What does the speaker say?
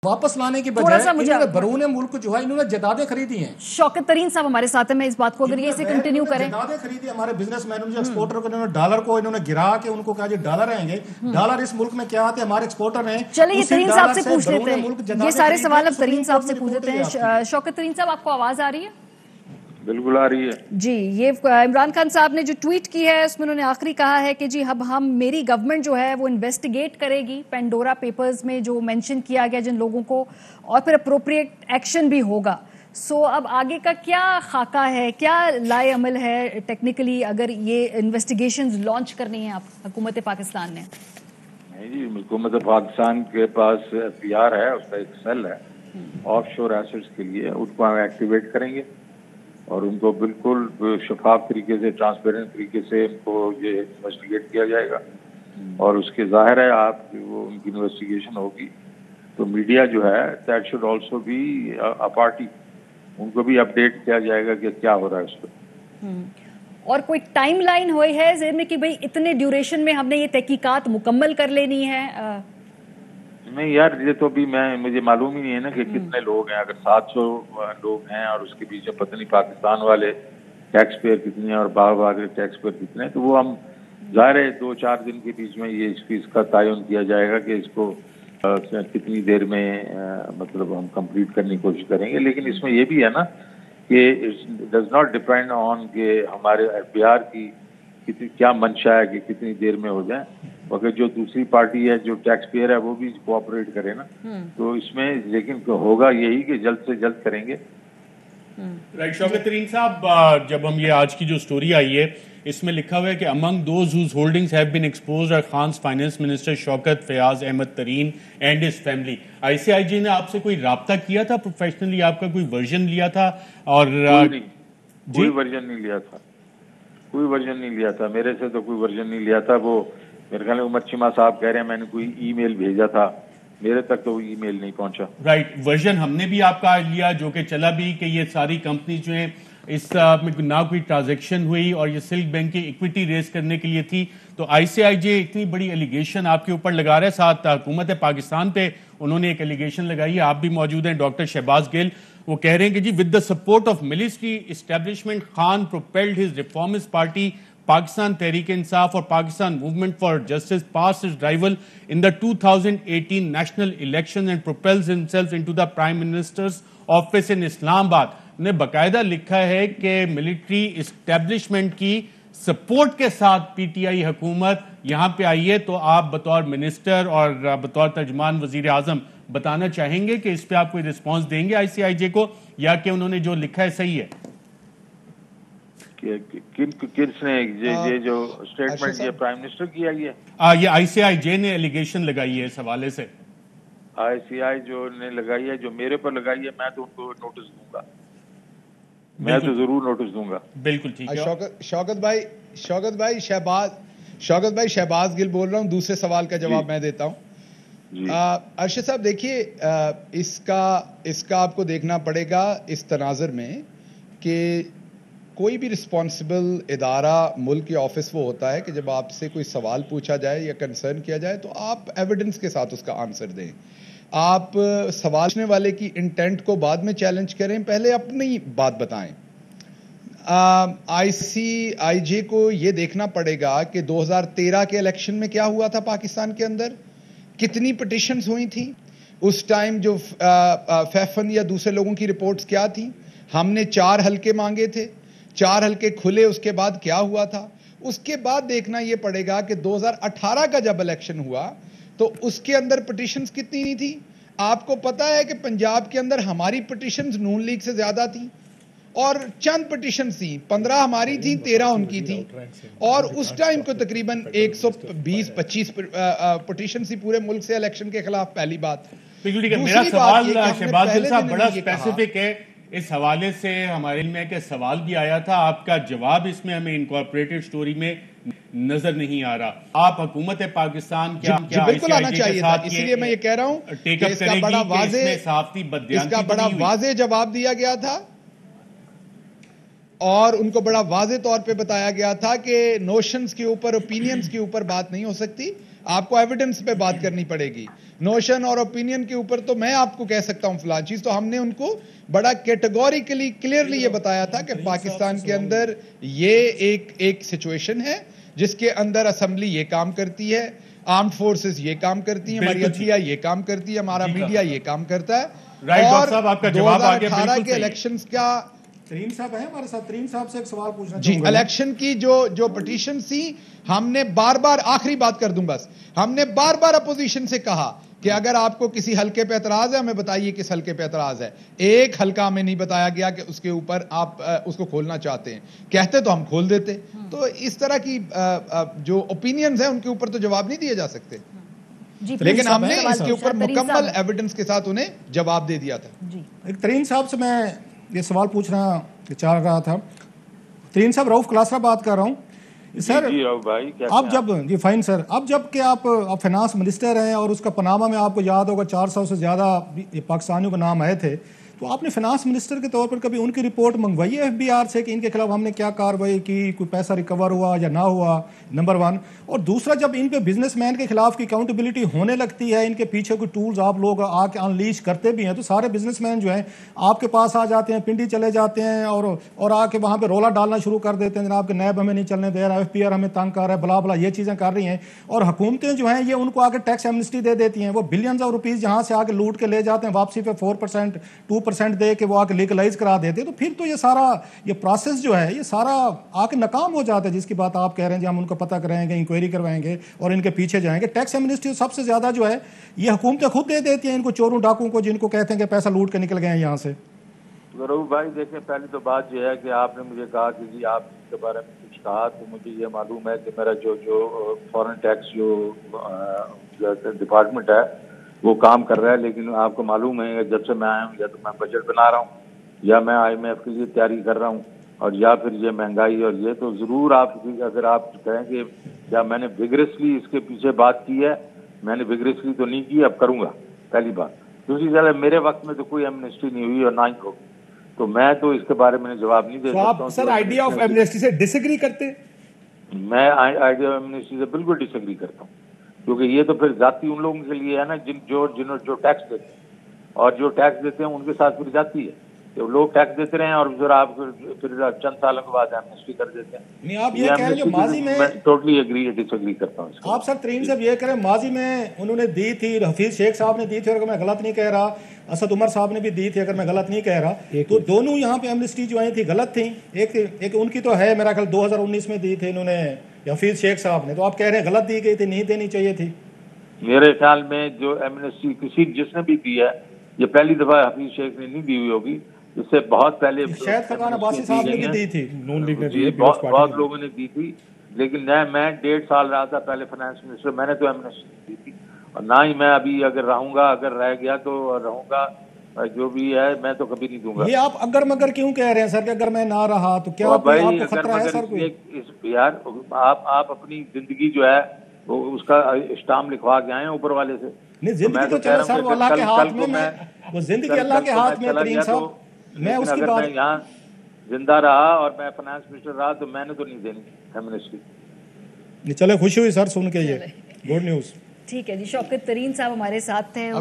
واپس لانے کی بجائے انہوں نے بیرون ملک جو ہے انہوں نے جائیدادیں خریدی ہیں. شوکت ترین صاحب ہمارے ساتھ ہیں, میں اس بات کو اگر یہ سے کنٹینیو کریں, جائیدادیں خریدی ہمارے بزنس مینوں نے, ایکسپورٹر کو, انہوں نے ڈالر کو انہوں نے گرا کے ان کو کہا جی ڈالر آئیں گے. ڈالر اس ملک میں کیا آتے ہیں, ہمارے ایکسپورٹر ہیں. چلے یہ ترین صاحب سے پوچھ لیتے ہیں, یہ سارے سوال اب ترین صاحب سے پوچھ لیتے ہیں. شوکت ترین صاحب, آپ کو آواز آ رہی ہے؟ بالکل آ رہی ہے جی. یہ عمران خان صاحب نے جو ٹویٹ کی ہے اس میں انہوں نے آخری کہا ہے کہ جی اب میری گورنمنٹ جو ہے وہ انویسٹیگیٹ کرے گی پینڈورا پیپرز میں جو مینشن کیا گیا جن لوگوں کو, اور پھر اپروپریٹ ایکشن بھی ہوگا. سو اب آگے کا کیا خاکہ ہے, کیا لائے عمل ہے ٹیکنیکلی اگر یہ انویسٹیگیشنز لانچ کرنی ہیں حکومت پاکستان نے؟ نہیں جی, حکومت پاکستان کے پاس FBR ہے, اس کا ایک سیل ہے آف شور ایسٹس کے لیے, اس کو ہم ایکٹیویٹ کریں گے اور ان کو بالکل شفاف طریقے سے, ٹرانسپیرنٹ طریقے سے ان کو یہ انویسٹیگیٹ کیا جائے گا. اور اس کے ظاہر ہے آپ وہ ان کی انویسٹیگیشن ہوگی تو میڈیا جو ہے that should also be a party, ان کو بھی اپڈیٹ کیا جائے گا کہ کیا ہو رہا ہے اس پہ. اور کوئی ٹائم لائن ہوئی ہے ذہن میں کہ بھئی اتنے ڈیوریشن میں ہم نے یہ تحقیقات مکمل کر لینی ہے؟ نہیں یار, یہ تو ابھی مجھے معلوم ہی نہیں ہے نا کہ کتنے لوگ ہیں. اگر 700 لوگ ہیں اور اس کے پیچھے پتہ نہیں پاکستان والے ٹیکس پیئر کتنے ہیں اور باہر کے ٹیکس پیئر کتنے ہیں, تو وہ ہم ظاہر ہے 2-4 دن کے بیچ میں یہ اس کا تعین کیا جائے گا کہ اس کو کتنی دیر میں مطلب ہم کمپلیٹ کرنے کی کوشش کریں گے. لیکن اس میں یہ بھی ہے نا کہ ڈز ناٹ ڈپینڈ آن کہ ہمارے FBR کی کیا منشا ہے کہ کتنی دیر میں ہو جائیں, مگر جو دوسری پارٹی ہے جو ٹیکس پیئر ہے وہ بھی کوآپریٹ کرے نا, تو اس میں لیکن ہوگا یہی کہ جلد سے جلد کریں گے. رائٹ. شوکت ترین صاحب, جب ہم یہ آج کی جو سٹوری آئی ہے اس میں لکھا ہوا ہے کہ among those whose holdings have been exposed are Khan's finance minister Shaukat Fayaz Ahmed Tareen and his family. ICIJ نے آپ سے کوئی رابطہ کیا تھا پروفیشنلی, آپ کا کوئی ورژن لیا تھا؟ اور کوئی ورژن نہیں لیا تھا, کوئی ورژن نہیں لیا تھا میرے سے, تو کوئی ورژن نہیں لیا تھا. وہ میرے خیال میں عمر چیمہ صاحب کہہ رہے ہیں میں نے کوئی ای میل بھیجا تھا, میرے تک تو وہ ای میل نہیں پہنچا. رائٹ. ورژن ہم نے بھی آپ کا لیا جو کہ چلا بھی کہ یہ ساری کمپنی جو ہیں اس میں نہ کوئی ٹرانزیکشن ہوئی اور یہ سلک بینک کی ایکویٹی ریز کرنے کے لیے تھی. تو ICIJ اتنی بڑی ایلیگیشن آپ کے اوپر لگا رہے, ساتھ حکومت پاکستان پہ انہوں نے ایک ایلیگیشن لگائی ہے, آپ بھی موجود ہیں, ڈاکٹر شہباز گل. وہ کہہ رہے ہیں کہ جی with the support of military establishment Khan propelled his reformist party Pakistan Tehreek Insaf or Pakistan Movement for Justice passed its rival in the 2018 national elections and propels himself into the Prime Minister's office in Islamabad. نے باقاعدہ لکھا ہے کہ military establishment کی support کے ساتھ PTI حکومت یہاں پہ آئی ہے. تو آپ بطور منسٹر اور بطور ترجمان وزیر اعظم بتانا چاہیں گے کہ اس پہ آپ کوئی رسپانس دیں گے ICIJ کو, یا کہ انہوں نے جو لکھا ہے صحیح ہے؟ کس نے یہ جو اسٹیٹمنٹ یہ پرائم منسٹر کی آئی ہے؟ یہ ICIJ نے ایلیگیشن لگائی ہے اس حوالے سے. ICI جو نے لگائی ہے, جو میرے پر لگائی ہے, میں تو ان کو نوٹس دوں گا, میں تو ضرور نوٹس دوں گا. بالکل ٹھیک ہے. شوکت بھائی شہباز گل بول رہا ہوں, دوسرے سوال کا جواب میں دیتا ہوں. ارشد صاحب دیکھیے, اس کا آپ کو دیکھنا پڑے گا اس تناظر میں کہ کوئی بھی رسپانسبل ادارہ ملک یا آفس وہ ہوتا ہے کہ جب آپ سے کوئی سوال پوچھا جائے یا کنسرن کیا جائے تو آپ ایویڈنس کے ساتھ اس کا آنسر دیں. آپ سوال پوچھنے والے کی انٹینٹ کو بعد میں چیلنج کریں, پہلے اپنی بات بتائیں. ICIJ کو یہ دیکھنا پڑے گا کہ 2013 کے الیکشن میں کیا ہوا تھا پاکستان کے اندر, کتنی پٹیشنز ہوئی تھیں اس ٹائم, جو فیفن یا دوسرے لوگوں کی رپورٹس کیا تھیں. ہم نے 4 حلقے مانگے تھے, 4 حلقے کھلے, اس کے بعد کیا ہوا تھا. اس کے بعد دیکھنا یہ پڑے گا کہ 2018 کا جب الیکشن ہوا تو اس کے اندر پٹیشنز کتنی تھی. آپ کو پتا ہے کہ پنجاب کے اندر ہماری پٹیشنز نون لیگ سے زیادہ تھیں, اور چند پٹیشنز تھیں, 15 ہماری تھیں, 13 ان کی تھیں, اور اس ٹائم کو تقریباً 120-25 پٹیشنز تھی پورے ملک سے الیکشن کے خلاف. پہلی بات. میرا سوال شہباز گل صاحب بڑا اسپیسیفک ہے, اس حوالے سے ہمارے علم ہے کہ سوال بھی آیا تھا, آپ کا جواب اس میں ہمیں انکارپوریٹڈ سٹوری میں نظر نہیں آ رہا. آپ حکومت پاکستان کیا بالکل آنا چاہیے تھا, اسی لیے میں یہ کہہ رہا ہوں کہ اس کا بڑا واضح جواب دیا گیا تھا اور ان کو بڑا واضح طور پہ بتایا گیا تھا کہ نوشنز کے اوپر, اوپینینز کے اوپر بات نہیں ہو سکتی. آپ کو ایویڈنس پہ بات کرنی پڑے گی. نوشن اور اوپینین کے اوپر تو میں آپ کو کہہ سکتا ہوں فلاں چیز, تو ہم نے ان کو بڑا کیٹیگوریکلی کلیئرلی یہ بتایا تھا کہ پاکستان کے اندر یہ ایک سچویشن ہے جس کے اندر اسمبلی یہ کام کرتی ہے, آرمڈ فورسز یہ کام کرتی ہے, ہماری عدلیہ یہ کام کرتی ہے, ہمارا میڈیا یہ کام کرتا ہے. اور 2018 کے الیکشنز کا ترین صاحب ہیں ہمارے ساتھ, ترین صاحب سے ایک سوال پوچھنا جی, چاہوں گا. الیکشن کی جو پٹیشن تھی, ہم نے بار بار, آخری بات کر دوں بس, ہم نے بار بار اپوزیشن سے کہا کہ اگر آپ کو کسی حلقے پہ اعتراض ہے ہمیں بتائیے کس حلقے پہ اعتراض ہے. ایک حلقہ ہمیں نہیں بتایا گیا کہ اس کے اوپر آپ اس کو کھولنا چاہتے ہیں, کہتے تو ہم کھول دیتے. تو اس طرح کی جو اوپینینز ہیں ان کے اوپر تو جواب نہیں دیے جا سکتے, لیکن ہم نے اس کے اوپر مکمل ایویڈنس کے ساتھ انہیں جواب دے دیا تھا. ایک ترین صاحب سے میں یہ سوال پوچھنا چاہ رہا تھا. ترین صاحب, رؤف کلاسرا بات کر رہا ہوں سر. آپ جب جی فائن سر, اب جب کہ آپ فائنانس منسٹر ہیں اور اس کا پاناما میں آپ کو یاد ہوگا 400 سے زیادہ پاکستانیوں کے نام آئے تھے, تو آپ نے فائنانس منسٹر کے طور پر کبھی ان کی رپورٹ منگوائی ہے FBR سے کہ ان کے خلاف ہم نے کیا کارروائی کی, کوئی پیسہ ریکور ہوا یا نہ ہوا, نمبر 1. اور دوسرا, جب ان پہ بزنس مین کے خلاف کی اکاؤنٹیبلٹی ہونے لگتی ہے, ان کے پیچھے کوئی ٹولز آپ لوگ آ کے انلیش کرتے بھی ہیں, تو سارے بزنس مین جو ہیں آپ کے پاس آ جاتے ہیں, پنڈی چلے جاتے ہیں اور آ کے وہاں پہ رولا ڈالنا شروع کر دیتے ہیں, جناب کہ نیب ہمیں نہیں چلنے دے رہا, FBR ہمیں تنگ کر رہا ہے, بلا بلا یہ چیزیں کر رہی ہیں. اور حکومتیں جو ہیں یہ ان کو آ کے ٹیکس ایمنسٹی دے دیتی ہیں, وہ بلینز آف روپیز جہاں سے آ کے لوٹ کے لے جاتے ہیں, واپسی پہ 4% 2% دے کے وہ آ کے لیگلائز کرا دیتے. تو پھر تو یہ سارا یہ پروسیس جو ہے یہ سارا آ کے ناکام ہو جاتا ہے, جس کی بات آپ کہہ رہے ہیں جی ہم ان کو پتہ کرائیں گے, انکوائری کروائیں گے اور ان کے پیچھے جائیں گے. ٹیکس ایمنسٹی سب سے زیادہ جو ہے یہ حکومتیں خود دے دیتی ہیں ان کو, چوروں ڈاکوں کو, جن کو کہتے ہیں کہ پیسہ لوٹ کے نکل گئے ہیں یہاں سے. رؤف بھائی دیکھیں, پہلی تو بات یہ ہے کہ آپ نے مجھے کہا کہ جی آپ اس کے بارے میں کچھ کہا, تو مجھے یہ معلوم ہے کہ میرا جو فورن ٹیکس جو ڈپارٹمنٹ ہے وہ کام کر رہا ہے. لیکن آپ کو معلوم ہے جب سے میں آیا ہوں, یا تو میں بجٹ بنا رہا ہوں, یا میں IMF کے لیے تیاری کر رہا ہوں, اور یا پھر یہ مہنگائی اور یہ, تو ضرور آپ اگر آپ کہیں کہ کیا میں نے وگرسلی اس کے پیچھے بات کی ہے, میں نے وگرسلی تو نہیں کی, اب کروں گا, پہلی بات. دوسری چیز, میرے وقت میں تو کوئی ایمنسٹی نہیں ہوئی اور نہ ہی ہوگی, تو میں تو اس کے بارے میں جواب نہیں دے سکتا ہوں. آپ سر آئیڈیا آف ایمنسٹی سے ڈس ایگری کرتے؟ میں آئیڈیا آف ایمنسٹی سے بالکل ڈس ایگری کرتا ہوں, کیونکہ یہ تو پھر ذاتی ان لوگوں کے لیے ہے نا جو ٹیکس دیتے ہیں, اور جو ٹیکس دیتے ہیں ان کے ساتھ پھر جاتی ہے. تو لوگ ٹیکس دیتے رہے ہیں اور پھر آپ پھر چند سالوں کے بعد ایمنسٹی کر دیتے ہیں. آپ یہ کہہ رہے ہیں جو ماضی میں ٹوٹلی ڈس ایگری کرتا ہوں. آپ سر ترین صاحب یہ کہہ رہے ہیں ماضی میں انہوں نے دی تھی, حفیظ شیخ صاحب نے دی تھی, اگر میں غلط نہیں کہہ رہا, اسد عمر صاحب نے بھی دی تھی اگر میں غلط نہیں کہہ رہا, تو دونوں یہاں پہ ایمنسٹی جو آئی تھی غلط تھیں. ایک ان کی تو ہے میرا خیال 2019 میں دی تھی انہوں نے حفیظ شیخ صاحب نے, تو آپ کہہ رہے ہیں غلط دی گئی تھی, نہیں دینی چاہیے تھی. میرے خیال میں جو ایمنسٹی جس نے بھی دی ہے, یہ پہلی دفعہ حفیظ شیخ نے نہیں دی ہوئی ہوگی, اس سے بہت پہلے شاید فقان عباسی صاحب نے بھی دی تھی, بہت لوگوں نے دی تھی. لیکن میں 1.5 سال رہا تھا پہلے فائنانس منسٹر, میں نے تو ایمنسٹی دی تھی, اور نہ ہی میں ابھی اگر رہوں گا, اگر رہ گیا تو رہوں گا, جو بھی ہے میں تو کبھی نہیں دوں گا. یہ آپ اگر مگر کیوں کہہ رہے ہیں سر کہ اگر میں نہ رہا تو کیا آپ کو خطرہ ہے سر کوئی؟ یار آپ اپنی زندگی جو ہے وہ اس کا اسٹام لکھوا کے آئے ہیں اوپر والے سے. نہیں, زندگی تو چلے سر وہ اللہ کے ہاتھ میں, وہ زندگی اللہ کے ہاتھ میں. ترین صاحب میں اس کی بات, میں یہاں زندہ رہا اور میں فائنانس منسٹر رہا تو میں نے تو نہیں دینی ایمنسٹی. چلے خوشی ہوئی سر سن کے, یہ گڈ نیوز. ٹھیک ہے جی, شوکت ترین صاحب ہمارے ساتھ ہیں.